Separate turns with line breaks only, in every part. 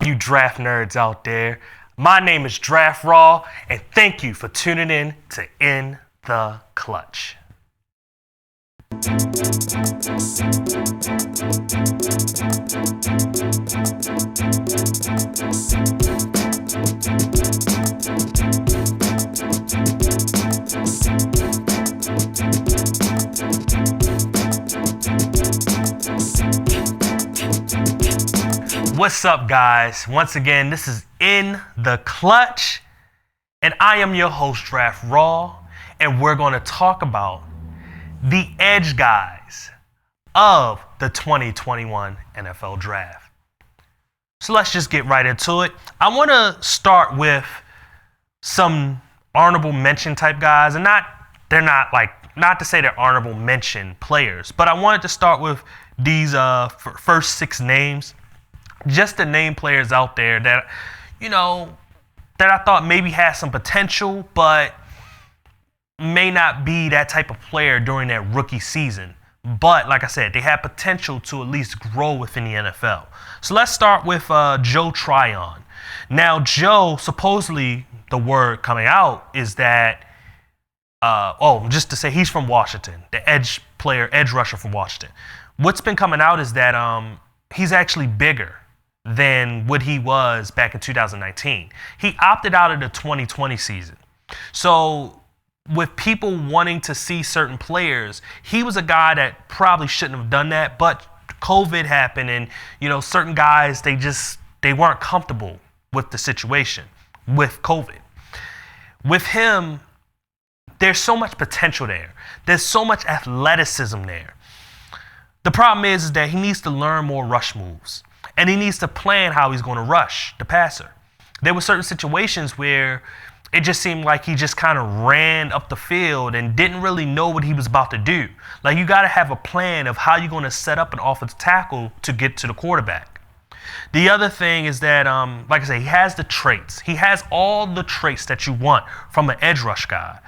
you draft nerds out there. My name is Draft Raw, and thank you for tuning in to In the Clutch. What's up, guys? Once again, this is In the Clutch, and I am your host, Draft Raw, and we're going to talk about the edge guys of the 2021 NFL Draft. So let's just get right into it. I want to start with some honorable mention type guys, and not to say they're honorable mention players, but I wanted to start with these first 6 names. Just to name players out there that, that I thought maybe had some potential, but may not be that type of player during that rookie season. But like I said, they have potential to at least grow within the NFL. So let's start with Joe Trion. Now, Joe, supposedly the word coming out is that, just to say he's from Washington, the edge rusher from Washington. What's been coming out is that he's actually bigger than what he was back in 2019. He opted out of the 2020 season. So with people wanting to see certain players, he was a guy that probably shouldn't have done that, but COVID happened and, certain guys, they weren't comfortable with the situation with COVID. With him, there's so much potential there. There's so much athleticism there. The problem is that he needs to learn more rush moves. And he needs to plan how he's going to rush the passer. There were certain situations where it just seemed like he just kind of ran up the field and didn't really know what he was about to do. Like, you got to have a plan of how you're going to set up an offensive tackle to get to the quarterback. The other thing is that, like I say, he has the traits. He has all the traits that you want from an edge rush guy.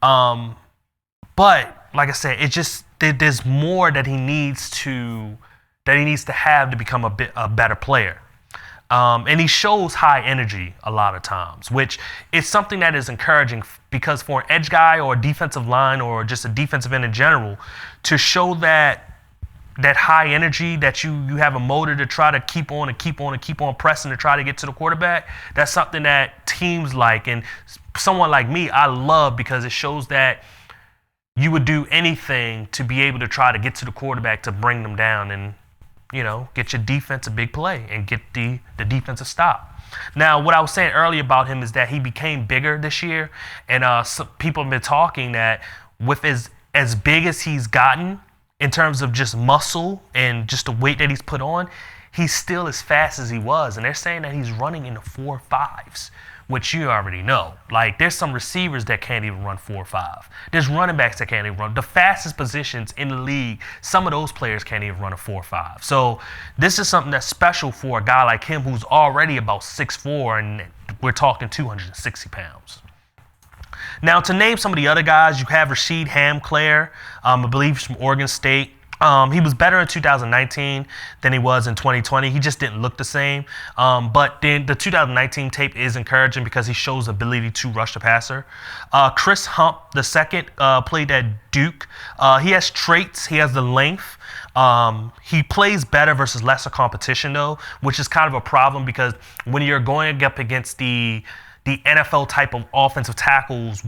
But, like I said, there's more that he needs to have to become a better player. And he shows high energy a lot of times, which is something that is encouraging because for an edge guy or a defensive line or just a defensive end in general, to show that high energy, that you have a motor to try to keep on pressing to try to get to the quarterback, that's something that teams like. And someone like me, I love because it shows that you would do anything to be able to try to get to the quarterback to bring them down and get your defense a big play and get the defensive stop. Now, what I was saying earlier about him is that he became bigger this year, and some people have been talking that with as big as he's gotten in terms of just muscle and just the weight that he's put on, he's still as fast as he was, and they're saying that he's running in the 4.5s, which you already know. Like, there's some receivers that can't even run 4.5. There's running backs that can't even run. The fastest positions in the league, some of those players can't even run a 4.5. So this is something that's special for a guy like him who's already about 6'4", and we're talking 260 pounds. Now, to name some of the other guys, you have Rasheed Ham Claire, I believe he's from Oregon State. He was better in 2019 than he was in 2020. He just didn't look the same. But then the 2019 tape is encouraging because he shows ability to rush the passer. Chris Hump II played at Duke. He has traits. He has the length. He plays better versus lesser competition, though, which is kind of a problem because when you're going up against the NFL type of offensive tackles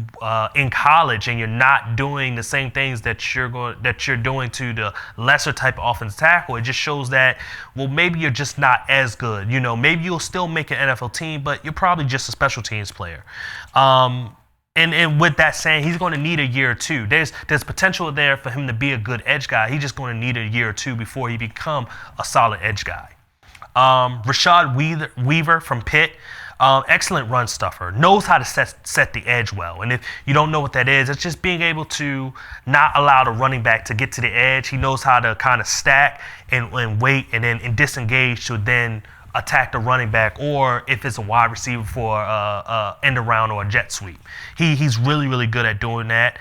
in college, and you're not doing the same things that you're doing to the lesser type of offensive tackle, it just shows that, well, maybe you're just not as good. Maybe you'll still make an NFL team, but you're probably just a special teams player. And with that saying, he's going to need a year or two. There's potential there for him to be a good edge guy. He's just going to need a year or two before he become a solid edge guy. Rashad Weaver from Pitt. Excellent run stuffer, knows how to set the edge well. And if you don't know what that is, it's just being able to not allow the running back to get to the edge. He knows how to kind of stack and wait and then disengage to then attack the running back, or if it's a wide receiver for end around or a jet sweep. He's really, really good at doing that.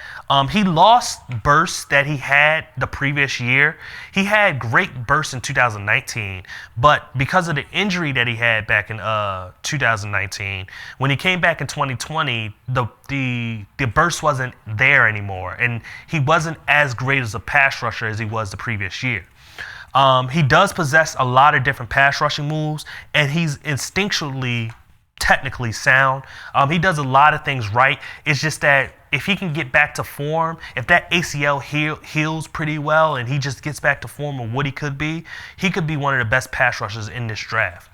He lost bursts that he had the previous year. He had great bursts in 2019, but because of the injury that he had back in 2019, when he came back in 2020, the burst wasn't there anymore, and he wasn't as great as a pass rusher as he was the previous year. He does possess a lot of different pass rushing moves, and he's instinctually technically sound. He does a lot of things right. It's just that if he can get back to form, if that ACL heals pretty well and he just gets back to form of what he could be one of the best pass rushers in this draft.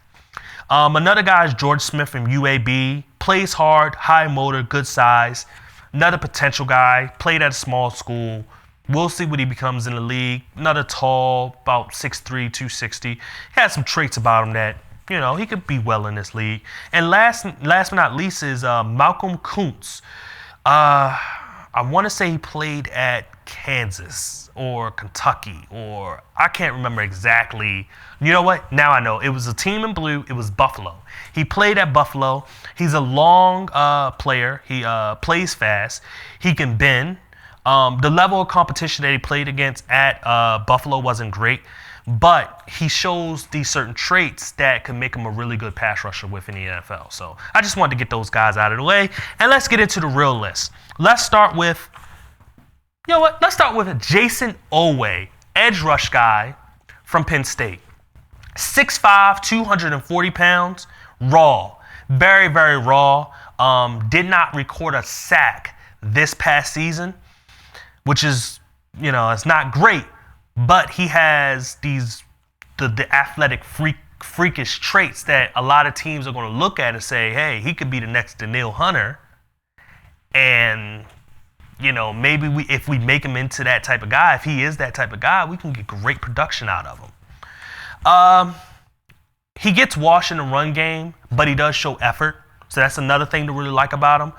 Another guy is George Smith from UAB. Plays hard, high motor, good size. Another potential guy. Played at a small school. We'll see what he becomes in the league. Another tall, about 6'3", 260. He has some traits about him that, he could be well in this league. And last but not least is Malcolm Koontz. I want to say he played at Kansas or Kentucky, or I can't remember exactly. You know what? Now I know. It was a team in blue. It was Buffalo. He played at Buffalo. He's a long player. He plays fast. He can bend. The level of competition that he played against at Buffalo wasn't great, but he shows these certain traits that can make him a really good pass rusher within the NFL. So I just wanted to get those guys out of the way, and let's get into the real list. Let's start with, Let's start with Jayson Ojowari, edge rush guy from Penn State. 6'5", 240 pounds, raw, very, very raw. Did not record a sack this past season, which is, it's not great, but he has the athletic freakish traits that a lot of teams are going to look at and say, hey, he could be the next Danielle Hunter. And, maybe if we make him into that type of guy, if he is that type of guy, we can get great production out of him. He gets washed in the run game, but he does show effort. So that's another thing to really like about him.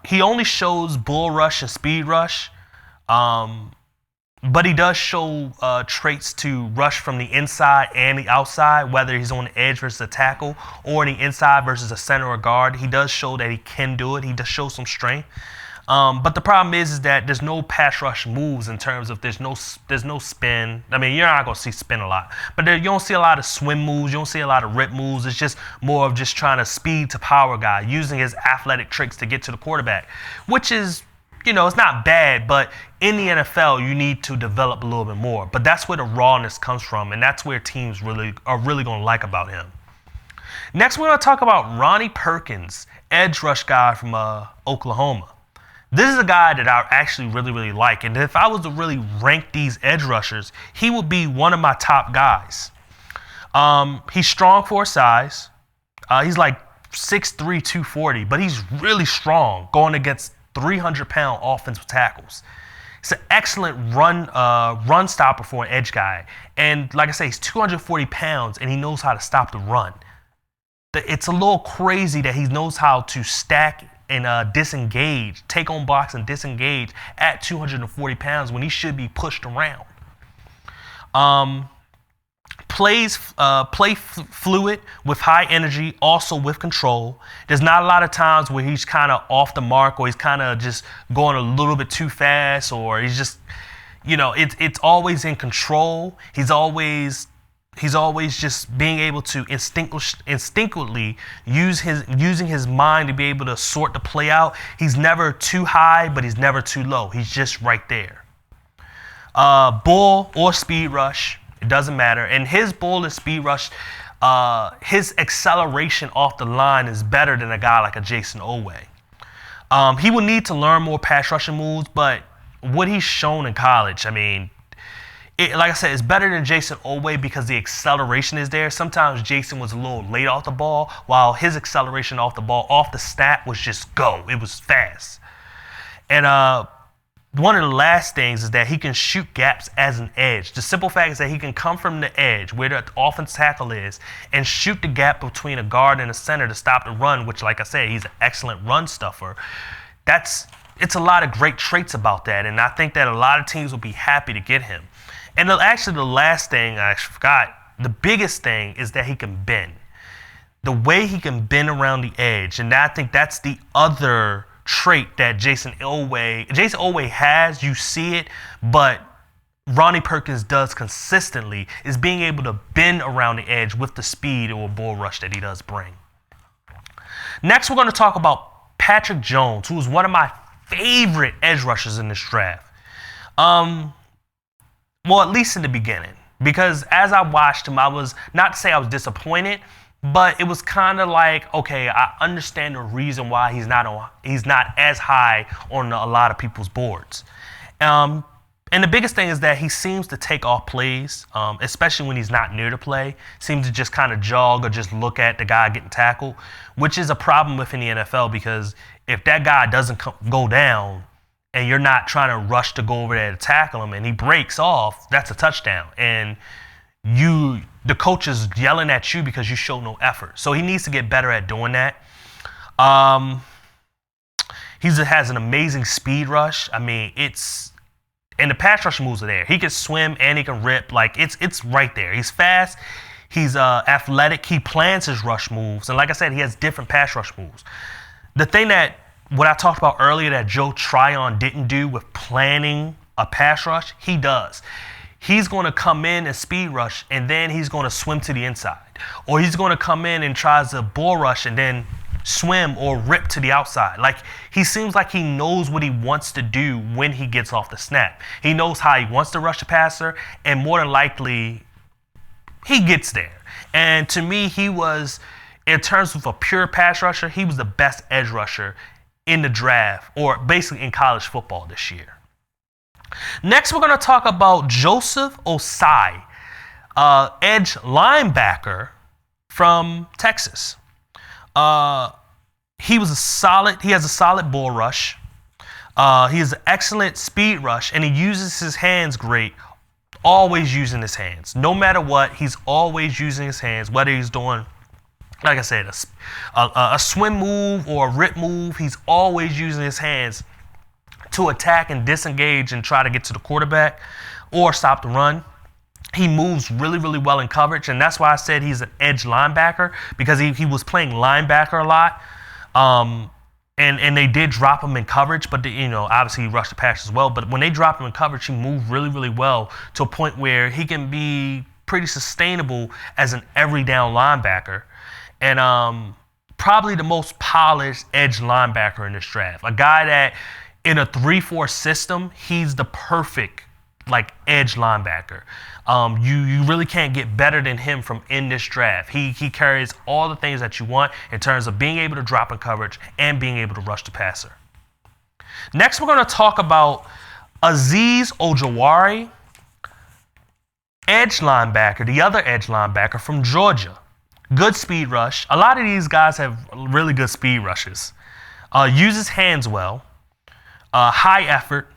He only shows bull rush and speed rush, but he does show traits to rush from the inside and the outside, whether he's on the edge versus a tackle or the inside versus a center or guard. He does show that he can do it. He does show some strength. But the problem is that there's no pass rush moves in terms of there's no spin. I mean, you're not going to see spin a lot, but you don't see a lot of swim moves. You don't see a lot of rip moves. It's just more of just trying to speed to power guy, using his athletic tricks to get to the quarterback, which is, it's not bad, but in the NFL, you need to develop a little bit more. But that's where the rawness comes from, and that's where teams are really going to like about him. Next, we're going to talk about Ronnie Perkins, edge rush guy from Oklahoma. This is a guy that I actually really, really like. And if I was to really rank these edge rushers, he would be one of my top guys. He's strong for his size. He's like 6'3", 240, but he's really strong going against 300-pound offensive tackles. It's an excellent run stopper for an edge guy. And like I say, he's 240 pounds, and he knows how to stop the run. It's a little crazy that he knows how to stack and disengage, take on blocks and disengage at 240 pounds when he should be pushed around. Play fluid with high energy, also with control. There's not a lot of times where he's kind of off the mark, or he's kind of just going a little bit too fast, or he's just, it's always in control. He's always just being able to instinctively using his mind to be able to sort the play out. He's never too high, but he's never too low. He's just right there. Bull or speed rush, it doesn't matter. And his bull and speed rush, his acceleration off the line is better than a guy like a Jayson Ojowari. He will need to learn more pass rushing moves, but what he's shown in college, I mean, like I said, it's better than Jayson Ojowari because the acceleration is there. Sometimes Jayson was a little late off the ball, while his acceleration off the ball, off the snap, was just go. It was fast. And one of the last things is that he can shoot gaps as an edge. The simple fact is that he can come from the edge where the offense tackle is and shoot the gap between a guard and a center to stop the run, which, like I said, he's an excellent run stuffer. It's a lot of great traits about that, and I think that a lot of teams will be happy to get him. And actually, the last thing I forgot the biggest thing is that he can bend. The way he can bend around the edge, and I think that's the other trait that Jason Oweh has. You see it, but Ronnie Perkins does consistently, is being able to bend around the edge with the speed or bull rush that he does bring. Next, we're going to talk about Patrick Jones, who is one of my favorite edge rushers in this draft. Well, at least in the beginning, because as I watched him, I was, not to say I was disappointed, but it was kind of like, okay, I understand the reason why he's not as high on a lot of people's boards. And the biggest thing is that he seems to take off plays, especially when he's not near the play. Seems to just kind of jog or just look at the guy getting tackled, which is a problem within the NFL, because if that guy doesn't go down and you're not trying to rush to go over there to tackle him and he breaks off, that's a touchdown. And the coach is yelling at you because you show no effort. So he needs to get better at doing that. He has an amazing speed rush. I mean, and the pass rush moves are there. He can swim and he can rip. Like, it's right there. He's fast. He's athletic. He plans his rush moves. And like I said, he has different pass rush moves. The thing what I talked about earlier that Joe Trion didn't do with planning a pass rush, he does. He's going to come in and speed rush, and then he's going to swim to the inside. Or he's going to come in and tries to bull rush and then swim or rip to the outside. Like, he seems like he knows what he wants to do when he gets off the snap. He knows how he wants to rush the passer, and more than likely, he gets there. And to me, he was, in terms of a pure pass rusher, he was the best edge rusher in the draft, or basically in college football this year. Next, we're going to talk about Joseph Osai, edge linebacker from Texas. He has a solid bull rush. He has an excellent speed rush, and he uses his hands great, always using his hands. No matter what, he's always using his hands, whether he's doing, like I said, a swim move or a rip move, he's always using his hands to attack and disengage and try to get to the quarterback or stop the run. He moves really, really well in coverage, and that's why I said he's an edge linebacker, because he was playing linebacker a lot, and they did drop him in coverage, but obviously he rushed the pass as well. But when they drop him in coverage, he moved really, really well to a point where he can be pretty sustainable as an every down linebacker, and probably the most polished edge linebacker in this draft. A guy that in a 3-4 system, he's the perfect edge linebacker. You really can't get better than him from in this draft. He carries all the things that you want in terms of being able to drop in coverage and being able to rush the passer. Next, we're going to talk about Aziz Ojowari, edge linebacker, the other edge linebacker from Georgia. Good speed rush. A lot of these guys have really good speed rushes. Uses hands well. High effort.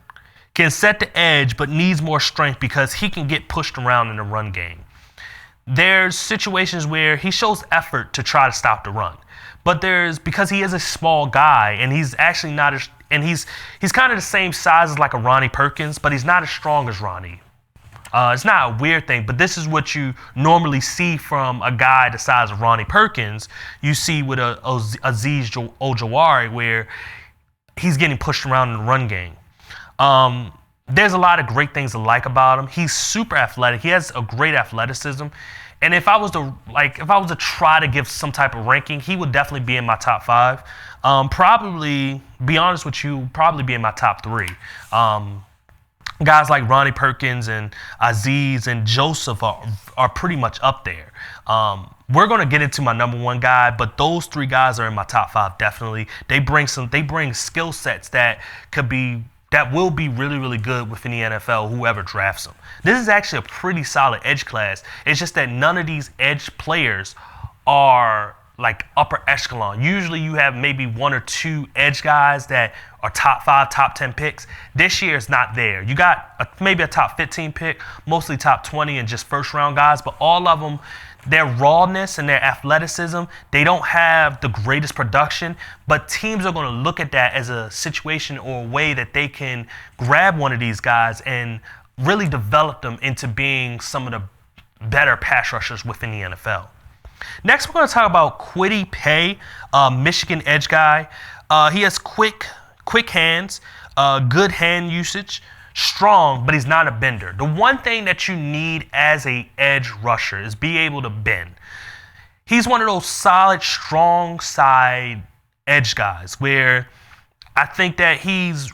Can set the edge, but needs more strength because he can get pushed around in the run game. There's situations where he shows effort to try to stop the run, but because he is a small guy and he's actually not he's kind of the same size as like a Ronnie Perkins, but he's not as strong as Ronnie. It's not a weird thing, but this is what you normally see from a guy the size of Ronnie Perkins. You see with Aziz Ojowari, where he's getting pushed around in the run game. There's a lot of great things to like about him. He's super athletic. He has a great athleticism. And if I was to try to give some type of ranking, he would definitely be in my top 5. Probably, be honest with you, probably be in my top 3. Guys like Ronnie Perkins and Aziz and Joseph are pretty much up there. We're going to get into my number 1 guy, but those 3 guys are in my top 5 definitely. They bring skill sets that will be really, really good within the NFL, whoever drafts them. This is actually a pretty solid edge class. It's just that none of these edge players are like upper echelon. Usually you have maybe 1 or 2 edge guys that are top 5, top 10 picks. This year it's not there. You got maybe a top 15 pick, mostly top 20 and just first round guys, but all of them, their rawness and their athleticism, they don't have the greatest production, but teams are going to look at that as a situation or a way that they can grab one of these guys and really develop them into being some of the better pass rushers within the NFL. Next, we're going to talk about Kwity Paye, Michigan edge guy. He has quick hands, good hand usage, strong, but he's not a bender. The one thing that you need as a edge rusher is be able to bend. He's one of those solid, strong side edge guys where I think that he's,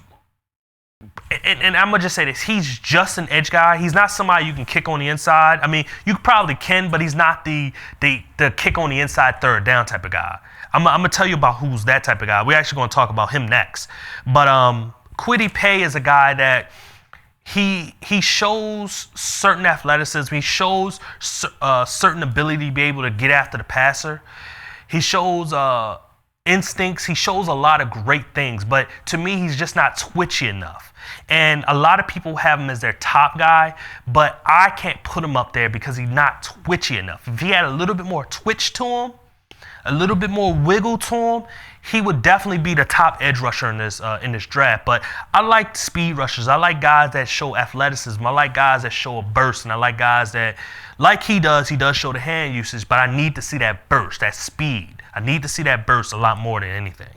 and I'm going to just say this, he's just an edge guy. He's not somebody you can kick on the inside. I mean, you probably can, but he's not the kick on the inside third down type of guy. I'm going to tell you about who's that type of guy. We're actually going to talk about him next. But Kwity Paye is a guy that he shows certain athleticism. He shows certain ability to be able to get after the passer. He shows instincts. He shows a lot of great things. But to me, he's just not twitchy enough. And a lot of people have him as their top guy, but I can't put him up there because he's not twitchy enough. If he had a little bit more twitch to him, a little bit more wiggle to him, he would definitely be the top edge rusher in this draft. But I like speed rushers. I like guys that show athleticism. I like guys that show a burst, and I like guys that, like he does show the hand usage, but I need to see that burst, that speed. I need to see that burst a lot more than anything.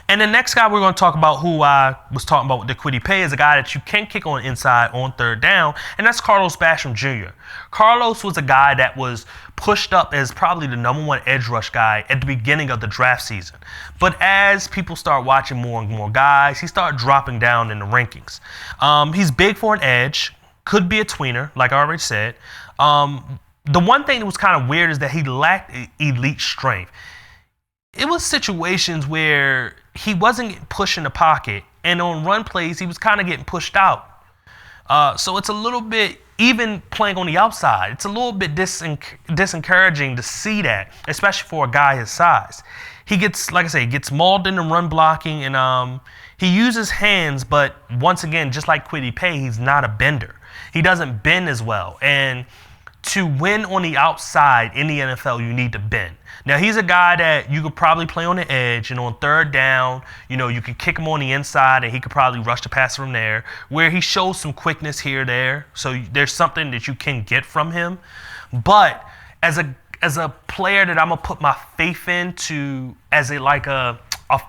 And the next guy we're going to talk about, who I was talking about with the Kwity Paye, is a guy that you can kick on inside on third down, and that's Basham Jr. Carlos was a guy that was pushed up as probably the number one edge rush guy at the beginning of the draft season. But as people start watching more and more guys, he started dropping down in the rankings. He's big for an edge, could be a tweener, like I already said. The one thing that was kind of weird is that he lacked elite strength. It was situations where he wasn't getting pushed in the pocket, and on run plays, he was kind of getting pushed out. So it's a little bit, even playing on the outside, it's a little bit disencouraging to see that, especially for a guy his size. He gets, like I say, gets mauled in the run blocking, and he uses hands, but once again, just like Kwity Paye, he's not a bender. He doesn't bend as well. And to win on the outside in the NFL, you need to bend. Now, he's a guy that you could probably play on the edge, and on third down, you could kick him on the inside, and he could probably rush the passer from there, where he shows some quickness here or there. So there's something that you can get from him. But as a player that I'm going to put my faith into as a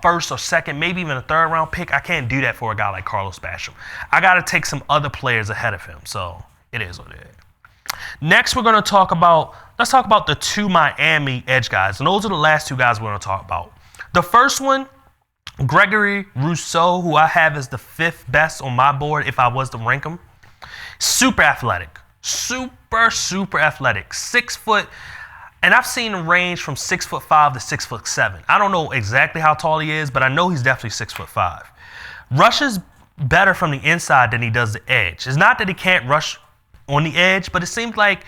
first or second, maybe even a third round pick, I can't do that for a guy like Basham. I got to take some other players ahead of him. So it is what it is. Next, we're going to talk about, let's talk about the two Miami edge guys. And those are the last two guys we're going to talk about. The first one, Gregory Rousseau, who I have as the fifth best on my board if I was to rank him. Super athletic. Super athletic. 6 foot. And I've seen him range from 6'5" to 6'7". I don't know exactly how tall he is, but I know he's definitely 6'5". Rushes better from the inside than he does the edge. It's not that he can't rush on the edge, but it seems like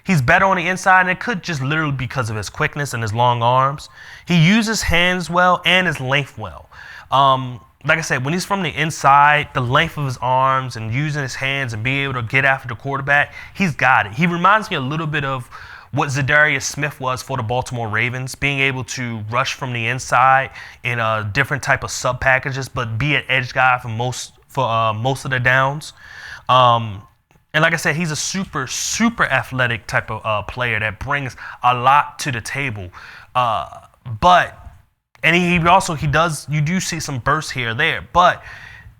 he's better on the inside, and it could just literally be because of his quickness and his long arms. He uses hands well and his length well. Like I said, when he's from the inside, the length of his arms and using his hands and being able to get after the quarterback, he's got it. He reminds me a little bit of what Zadarius Smith was for the Baltimore Ravens, being able to rush from the inside in a different type of sub packages, but be an edge guy for most of the downs. And like I said, he's a super athletic type of player that brings a lot to the table. You do see some bursts here or there. But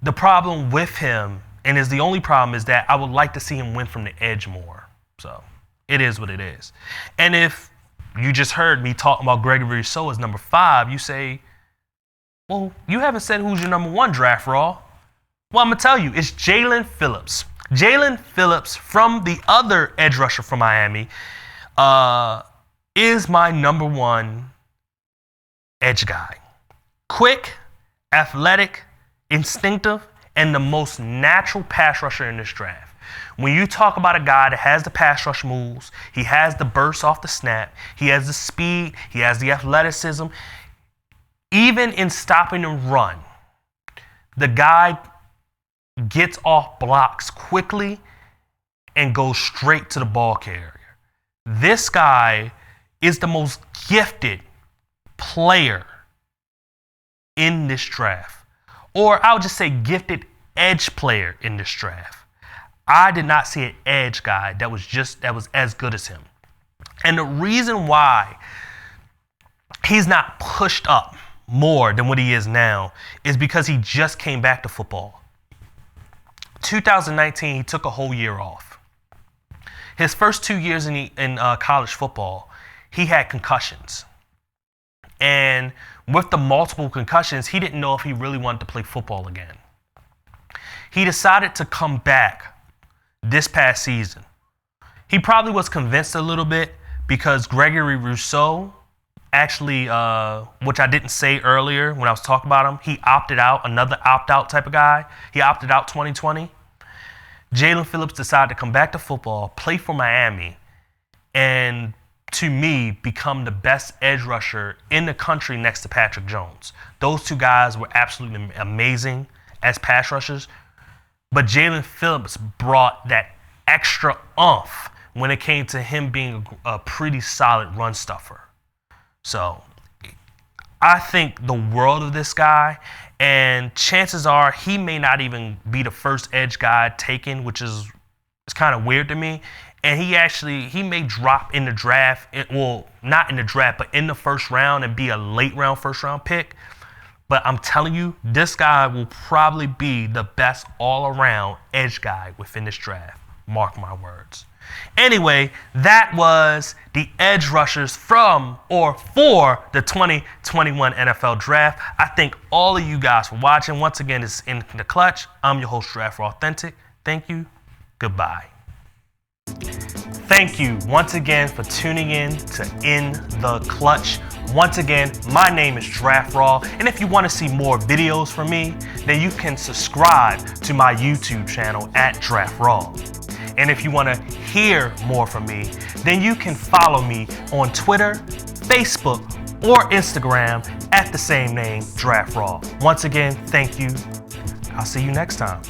the problem with him, and is the only problem, is that I would like to see him win from the edge more. So it is what it is. And if you just heard me talking about Gregory Rousseau as number 5, you say, well, you haven't said who's your number 1 draft, Raw. Well, I'm going to tell you, it's Jaylen Phillips. Jaylen Phillips, from the other edge rusher from Miami, is my number 1 edge guy. Quick, athletic, instinctive, and the most natural pass rusher in this draft. When you talk about a guy that has the pass rush moves, he has the burst off the snap, he has the speed, he has the athleticism, even in stopping the run, the guy gets off blocks quickly and goes straight to the ball carrier. This guy is the most gifted player in this draft. Or I would just say gifted edge player in this draft. I did not see an edge guy that was as good as him. And the reason why he's not pushed up more than what he is now is because he just came back to football. 2019, he took a whole year off. His first 2 years in college football, he had concussions. And with the multiple concussions, he didn't know if he really wanted to play football again. He decided to come back this past season. He probably was convinced a little bit because Gregory Rousseau actually, which I didn't say earlier when I was talking about him, he opted out, another opt-out type of guy. He opted out 2020. Jaylen Phillips decided to come back to football, play for Miami, and to me, become the best edge rusher in the country next to Patrick Jones. Those two guys were absolutely amazing as pass rushers, but Jaylen Phillips brought that extra oomph when it came to him being a pretty solid run stuffer. So I think the world of this guy, and chances are he may not even be the first edge guy taken, which is kind of weird to me. And he may drop in the draft, well, not in the draft, but in the first round and be a late round first round pick. But I'm telling you, this guy will probably be the best all around edge guy within this draft. Mark my words. Anyway, that was the edge rushers for the 2021 NFL Draft. I thank all of you guys for watching. Once again, it's In the Clutch. I'm your host, Draft Raw Authentic. Thank you. Goodbye. Thank you once again for tuning in to In the Clutch. Once again, my name is Draft Raw, and if you want to see more videos from me, then you can subscribe to my YouTube channel at Draft Raw. And if you want to hear more from me, then you can follow me on Twitter, Facebook, or Instagram at the same name, Draft Raw. Once again, thank you. I'll see you next time.